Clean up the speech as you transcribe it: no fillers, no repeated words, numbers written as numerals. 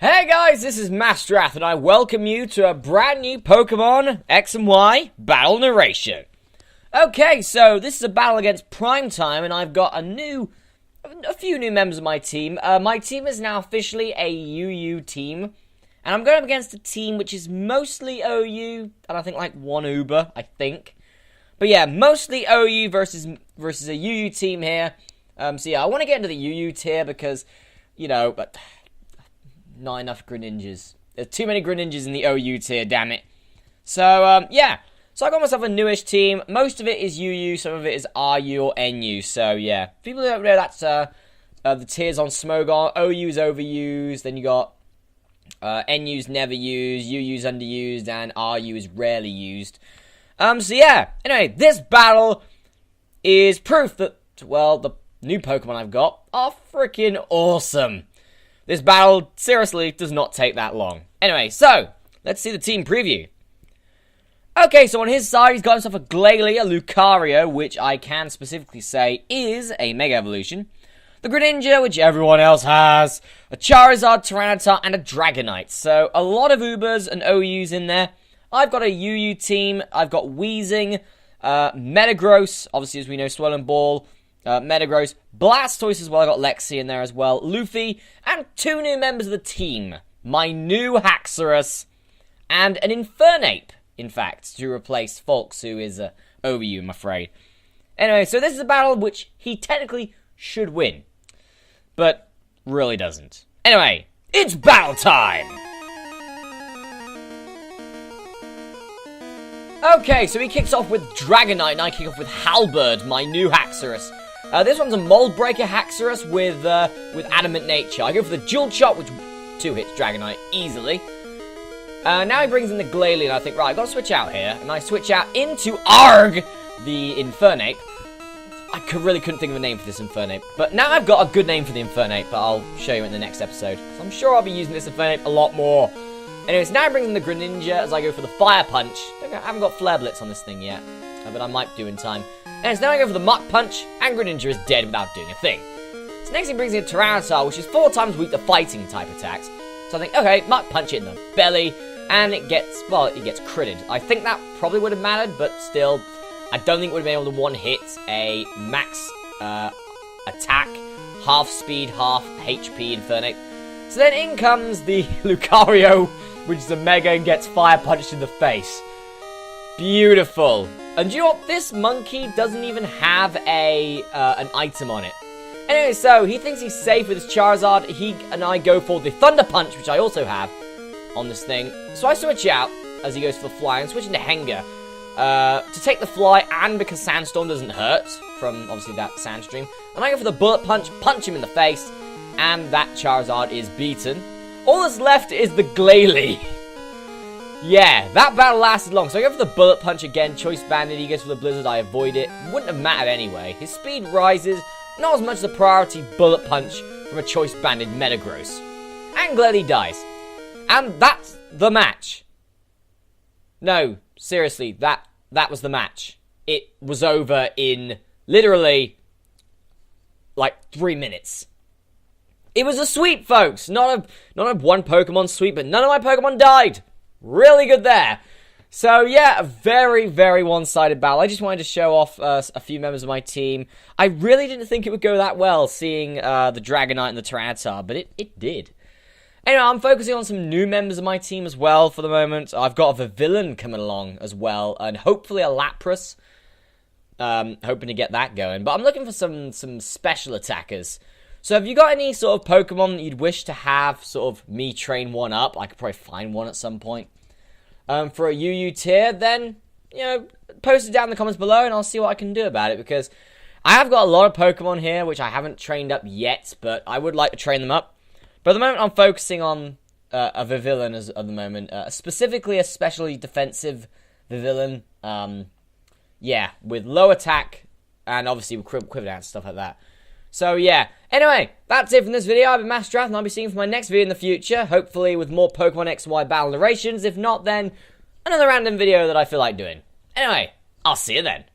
Hey guys, this is Masterath, and I welcome you to a brand new Pokemon X and Y battle narration. Okay, so this is a battle against Primetime, and I've got a few new members of my team. My team is now officially a UU team, and I'm going up against a team which is mostly OU, and I think like one Uber, I think. But yeah, mostly OU versus a UU team here. So yeah, I want to get into the UU tier because, you know, but not enough Greninjas. There's too many Greninjas in the OU tier, damn it. So, yeah. So I got myself a newish team. Most of it is UU, some of it is RU or NU. So, yeah. People who don't know, that's the tiers on Smogon. OU is overused, then you got NU's never used, UU's underused, and RU is rarely used. So, yeah. Anyway, this battle is proof that, well, the new Pokemon I've got are freaking awesome. This battle, seriously, does not take that long. Anyway, so, let's see the team preview. Okay, so on his side, he's got himself a Glalie, a Lucario, which I can specifically say is a Mega Evolution. The Greninja, which everyone else has. A Charizard, Tyranitar, and a Dragonite. So, a lot of Ubers and OUs in there. I've got a UU team. I've got Weezing, Metagross, obviously as we know, Swollen Ball, Metagross, Blastoise as well. I got Lexi in there as well, Luffy, and two new members of the team. My new Haxorus, and an Infernape, in fact, to replace Folks, who is a OU, I'm afraid. Anyway, so this is a battle which he technically should win, but really doesn't. Anyway, it's battle time! Okay, so he kicks off with Dragonite, and I kick off with Halberd, my new Haxorus. This one's a Mold Breaker Haxorus with Adamant Nature. I go for the Dual Chop, which 2 hits Dragonite easily. Now he brings in the Glalie, and I think, right, I've got to switch out here. And I switch out into Arg, the Infernape. I really couldn't think of a name for this Infernape. But now I've got a good name for the Infernape, but I'll show you in the next episode. So I'm sure I'll be using this Infernape a lot more. Anyways, now he brings in the Greninja as I go for the Fire Punch. I haven't got Flare Blitz on this thing yet, but I might do in time. And so now I go for the Mach Punch, and Greninja is dead without doing a thing. So next he brings in Tyranitar, which is 4 times weak to fighting type attacks. So I think, okay, Mach Punch it in the belly, and it gets critted. I think that probably would have mattered, but still, I don't think it would have been able to one-hit a max attack, half speed, half HP Infernape. So then in comes the Lucario, which is a Mega and gets Fire Punched in the face. Beautiful. And do you know what? This monkey doesn't even have an item on it. Anyway, so he thinks he's safe with his Charizard. He and I go for the Thunder Punch, which I also have on this thing. So I switch out as he goes for the Fly and switch into Henga to take the Fly, and because Sandstorm doesn't hurt from obviously that Sandstream. And I go for the Bullet Punch, punch him in the face, and that Charizard is beaten. All that's left is the Glalie. Yeah, that battle lasted long, so I go for the Bullet Punch again, Choice Banded, he goes for the Blizzard, I avoid it. Wouldn't have mattered anyway. His speed rises, not as much as a priority Bullet Punch from a Choice Banded Metagross. And Glalie dies. And that's the match. No, seriously, that was the match. It was over in, literally, like 3 minutes. It was a sweep, folks. Not a one Pokemon sweep, but none of my Pokemon died. Really good there. So, yeah, a very, very one-sided battle. I just wanted to show off a few members of my team. I really didn't think it would go that well, seeing the Dragonite and the Tyranitar, but it did. Anyway, I'm focusing on some new members of my team as well for the moment. I've got a Villain coming along as well, and hopefully a Lapras. Hoping to get that going. But I'm looking for some special attackers. So have you got any sort of Pokemon that you'd wish to have sort of me train one up? I could probably find one at some point. For a UU tier, then, you know, post it down in the comments below and I'll see what I can do about it. Because I have got a lot of Pokemon here which I haven't trained up yet, but I would like to train them up. But at the moment I'm focusing on a Vivillon at the moment. Specifically a specially defensive Vivillon. Yeah, with low attack and obviously with Quiver Dance and stuff like that. So, yeah. Anyway, that's it from this video. I've been Masterath, and I'll be seeing you for my next video in the future. Hopefully with more Pokemon X and Y battle narrations. If not, then another random video that I feel like doing. Anyway, I'll see you then.